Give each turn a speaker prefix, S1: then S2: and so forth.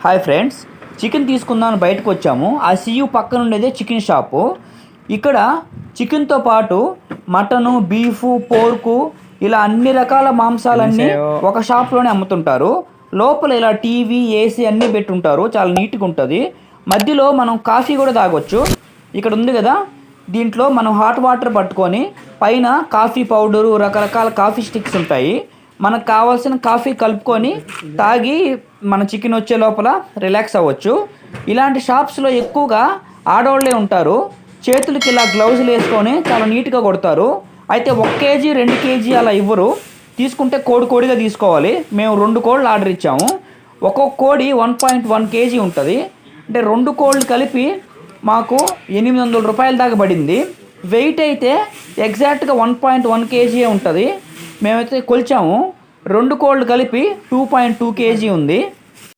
S1: Hi friends, chicken తీసుకుందామని బయటకు వచ్చాము. ఆ సియు పక్కన ఉండేదే చికెన్ షాపు. ఇక్కడ చికెన్తో పాటు మటను, బీఫు, పోర్కు ఇలా అన్ని రకాల మాంసాలన్నీ ఒక షాప్లోనే అమ్ముతుంటారు. లోపల ఇలా టీవీ, ఏసీ అన్నీ పెట్టుంటారు. చాలా నీట్గా ఉంటుంది. మధ్యలో మనం కాఫీ కూడా తాగొచ్చు. ఇక్కడ ఉంది కదా, దీంట్లో మనం హాట్ వాటర్ పట్టుకొని పైన కాఫీ పౌడరు, రకరకాల కాఫీ స్టిక్స్ ఉంటాయి. మనకు కావాల్సిన కాఫీ కలుపుకొని తాగి మన చికెన్ వచ్చే లోపల రిలాక్స్ అవ్వచ్చు. ఇలాంటి షాప్స్లో ఎక్కువగా ఆడవాళ్ళే ఉంటారు. చేతులకి ఇలా గ్లౌజులు వేసుకొని చాలా నీట్గా కొడతారు. అయితే 1 కేజీ 2 కేజీ అలా ఇవ్వరు. తీసుకుంటే కోడిగా తీసుకోవాలి. మేము 2 కోళ్ళు ఆర్డర్ ఇచ్చాము. ఒక్కొక్క కోడి 1.1 కేజీ ఉంటుంది. అంటే 2 కోళ్ళు కలిపి మాకు 800 రూపాయల దాకా పడింది. వెయిట్ అయితే ఎగ్జాక్ట్గా 1.1 కేజీ ఉంటుంది. మేమైతే కొలిచాము. 2 కోళ్ళు కలిపి 2.2 కేజీ ఉంది.